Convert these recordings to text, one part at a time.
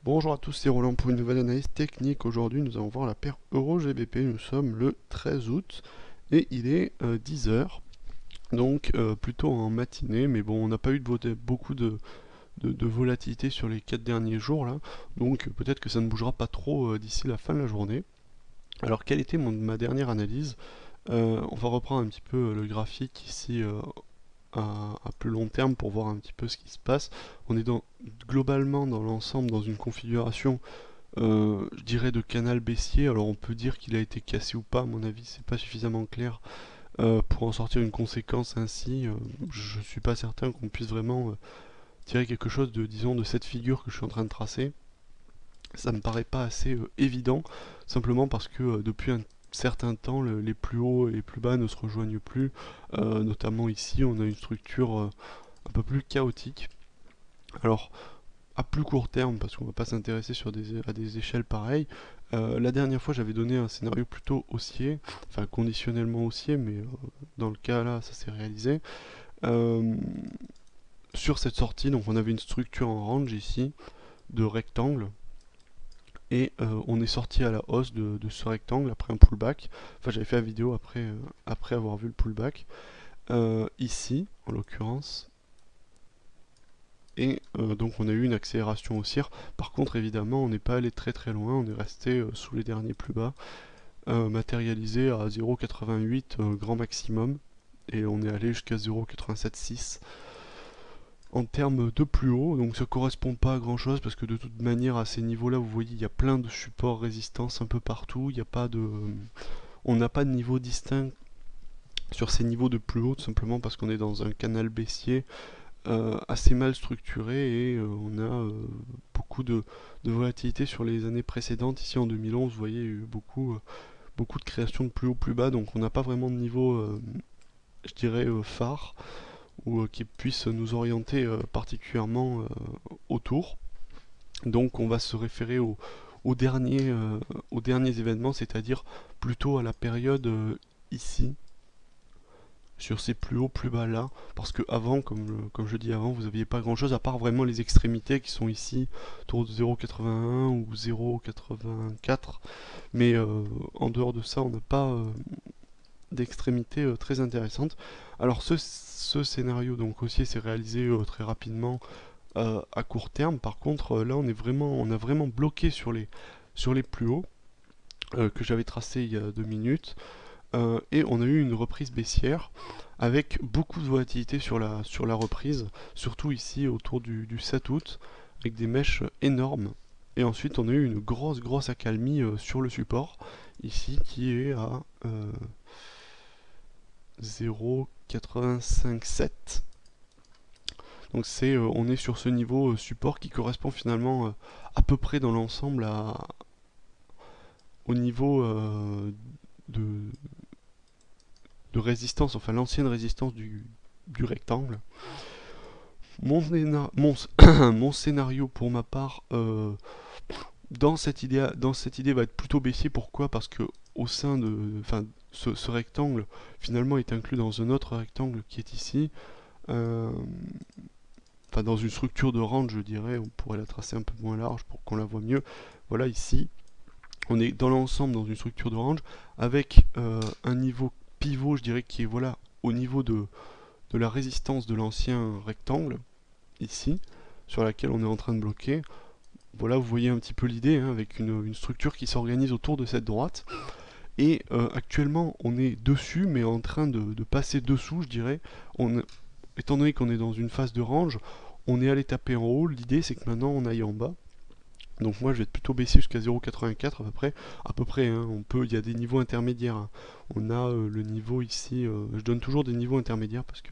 Bonjour à tous, c'est Roland pour une nouvelle analyse technique. Aujourd'hui, nous allons voir la paire Euro-GBP. Nous sommes le 13 août et il est 10 heures, donc plutôt en matinée. Mais bon, on n'a pas eu beaucoup de volatilité sur les 4 derniers jours là, donc peut-être que ça ne bougera pas trop d'ici la fin de la journée. Alors, quelle était ma dernière analyse? On va reprendre un petit peu le graphique ici à plus long terme pour voir un petit peu ce qui se passe. On est globalement dans l'ensemble dans une configuration, je dirais, de canal baissier. Alors on peut dire qu'il a été cassé ou pas, à mon avis c'est pas suffisamment clair pour en sortir une conséquence ainsi. Je suis pas certain qu'on puisse vraiment tirer quelque chose de, disons, de cette figure que je suis en train de tracer. Ça me paraît pas assez évident, simplement parce que depuis un certain temps, les plus hauts et les plus bas ne se rejoignent plus. Notamment ici, on a une structure un peu plus chaotique. Alors, à plus court terme, parce qu'on va pas s'intéresser à des échelles pareilles, la dernière fois j'avais donné un scénario plutôt haussier, enfin conditionnellement haussier, mais dans le cas là, ça s'est réalisé. Euh, sur cette sortie, donc on avait une structure en range ici, de rectangle, et on est sorti à la hausse de ce rectangle après un pullback. Enfin, j'avais fait la vidéo après avoir vu le pullback. Ici, en l'occurrence, et donc on a eu une accélération haussière. Par contre, évidemment, on n'est pas allé très très loin, on est resté sous les derniers plus bas, matérialisé à 0,88 grand maximum, et on est allé jusqu'à 0,876 en termes de plus haut. Donc ça correspond pas à grand chose, parce que de toute manière à ces niveaux là, vous voyez, il y a plein de supports résistance un peu partout. Il n'y a pas de, on n'a pas de niveau distinct sur ces niveaux de plus haut, tout simplement parce qu'on est dans un canal baissier assez mal structuré, et on a beaucoup de volatilité sur les années précédentes. Ici en 2011, vous voyez, il y a eu beaucoup de créations de plus haut plus bas, donc on n'a pas vraiment de niveau, je dirais, phare, ou qui puisse nous orienter particulièrement autour. Donc on va se référer aux derniers événements, c'est-à-dire plutôt à la période ici, sur ces plus hauts plus bas là, parce que avant, comme je dis avant, vous n'aviez pas grand chose à part vraiment les extrémités qui sont ici autour de 0,81 ou 0,84, mais en dehors de ça on n'a pas d'extrémité très intéressante. Alors ce scénario donc haussier s'est réalisé très rapidement à court terme. Par contre là on a vraiment bloqué sur les plus hauts que j'avais tracé il y a 2 minutes. Et on a eu une reprise baissière avec beaucoup de volatilité sur la reprise, surtout ici autour du 7 août, avec des mèches énormes. Et ensuite on a eu une grosse accalmie sur le support, ici qui est à 0,857. Donc on est sur ce niveau support qui correspond finalement à peu près dans l'ensemble au niveau de, de résistance, enfin l'ancienne résistance du rectangle. Mon scénario pour ma part, dans cette idée va être plutôt baissier. Pourquoi? Parce que au sein de, enfin, ce rectangle finalement est inclus dans un autre rectangle qui est ici. Euh, Enfin, dans une structure de range, je dirais, on pourrait la tracer un peu moins large pour qu'on la voit mieux. Voilà, ici, on est dans l'ensemble dans une structure de range avec un niveau pivot, je dirais, qui est, voilà, au niveau de la résistance de l'ancien rectangle, ici, sur laquelle on est en train de bloquer. Voilà, vous voyez un petit peu l'idée, hein, avec une structure qui s'organise autour de cette droite. Et actuellement, on est dessus, mais en train de passer dessous, je dirais. Étant donné qu'on est dans une phase de range, on est allé taper en haut. L'idée, c'est que maintenant, on aille en bas. Donc moi, je vais être plutôt baissé jusqu'à 0,84 à peu près. Hein, il y a des niveaux intermédiaires. Hein. On a le niveau ici. Je donne toujours des niveaux intermédiaires parce que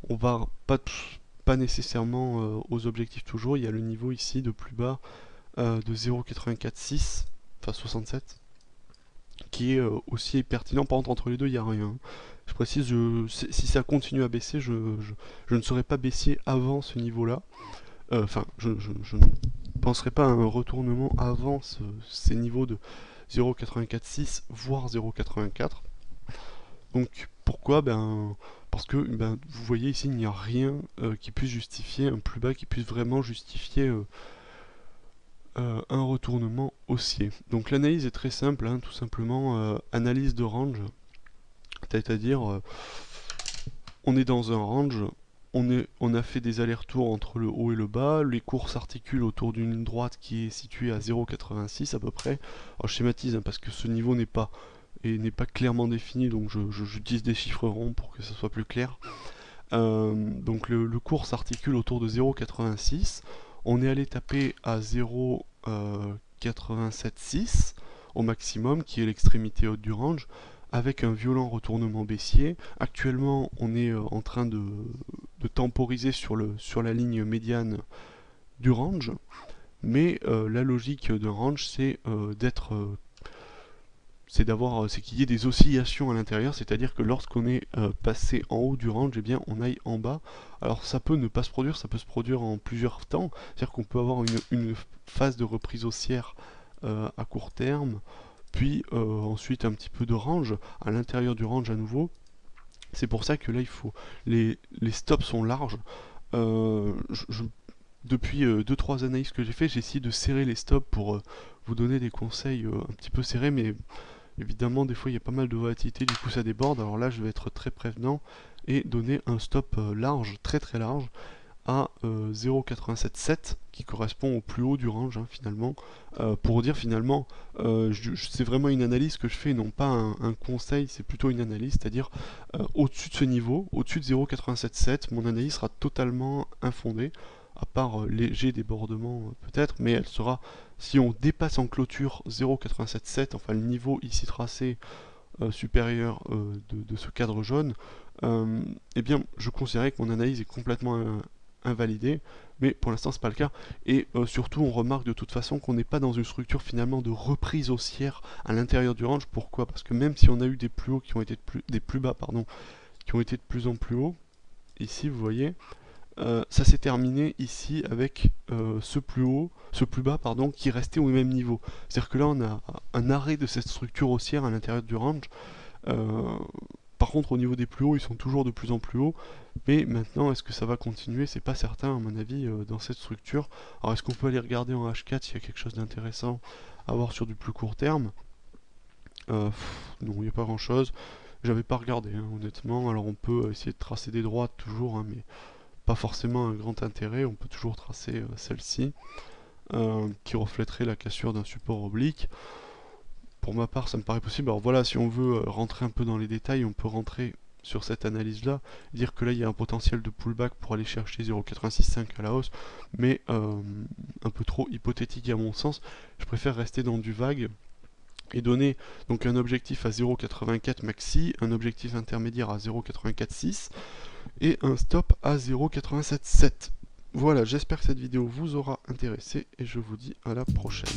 on va pas nécessairement aux objectifs toujours. Il y a le niveau ici de plus bas de 0,846, enfin 67, qui est aussi pertinent. Par contre, entre les deux, il n'y a rien. Je précise, si ça continue à baisser, je ne serai pas baissier avant ce niveau-là. Enfin, je ne penserai pas à un retournement avant ces niveaux de 0,846 voire 0,84. Donc pourquoi? Parce que vous voyez ici, il n'y a rien qui puisse justifier un plus bas, qui puisse vraiment justifier un retournement haussier. Donc l'analyse est très simple, hein, tout simplement analyse de range, c'est-à-dire on est dans un range, on a fait des allers-retours entre le haut et le bas, les cours s'articulent autour d'une ligne droite qui est située à 0,86 à peu près. Alors je schématise hein, parce que ce niveau n'est pas clairement défini, donc j'utilise des chiffres ronds pour que ça soit plus clair. Donc le cours s'articule autour de 0,86. On est allé taper à 0,876 au maximum, qui est l'extrémité haute du range, avec un violent retournement baissier. Actuellement, on est en train de temporiser sur la ligne médiane du range, mais la logique d'un range, c'est c'est qu'il y ait des oscillations à l'intérieur, c'est-à-dire que lorsqu'on est passé en haut du range, eh bien on aille en bas. Alors ça peut ne pas se produire, ça peut se produire en plusieurs temps, c'est-à-dire qu'on peut avoir une phase de reprise haussière à court terme, puis ensuite un petit peu de range, à l'intérieur du range à nouveau. C'est pour ça que là les stops sont larges. Depuis 2-3 analyses que j'ai fait, j'ai essayé de serrer les stops pour vous donner des conseils un petit peu serrés, mais évidemment, des fois, il y a pas mal de volatilité, du coup ça déborde. Alors là, je vais être très prévenant et donner un stop large, très très large, à 0,877, qui correspond au plus haut du range, hein, finalement. Pour dire, finalement, c'est vraiment une analyse que je fais, non pas un conseil, c'est plutôt une analyse, c'est-à-dire au-dessus de ce niveau, au-dessus de 0,877, mon analyse sera totalement infondée, à part léger débordement peut-être, mais elle sera, si on dépasse en clôture 0,877, enfin le niveau ici tracé supérieur de ce cadre jaune, eh bien je considérais que mon analyse est complètement invalidée, mais pour l'instant c'est pas le cas, et surtout on remarque de toute façon qu'on n'est pas dans une structure finalement de reprise haussière à l'intérieur du range. Pourquoi? Parce que même si on a eu des plus hauts qui ont été des plus bas, pardon, qui ont été de plus en plus hauts, ici vous voyez, ça s'est terminé ici avec ce plus bas pardon, qui restait au même niveau. C'est-à-dire que là on a un arrêt de cette structure haussière à l'intérieur du range. Par contre au niveau des plus hauts, ils sont toujours de plus en plus hauts, mais maintenant est-ce que ça va continuer? C'est pas certain à mon avis dans cette structure. Alors est-ce qu'on peut aller regarder en H4 s'il y a quelque chose d'intéressant à voir sur du plus court terme? Non, il n'y a pas grand chose. J'avais pas regardé hein, honnêtement. Alors on peut essayer de tracer des droites toujours, hein, mais pas forcément un grand intérêt. On peut toujours tracer celle-ci qui reflèterait la cassure d'un support oblique. Pour ma part ça me paraît possible. Alors voilà, si on veut rentrer un peu dans les détails, on peut rentrer sur cette analyse là, dire que là il y a un potentiel de pullback pour aller chercher 0,865 à la hausse, mais un peu trop hypothétique à mon sens. Je préfère rester dans du vague et donner donc un objectif à 0,84 maxi, un objectif intermédiaire à 0,846 et un stop à 0,877. Voilà, j'espère que cette vidéo vous aura intéressé et je vous dis à la prochaine.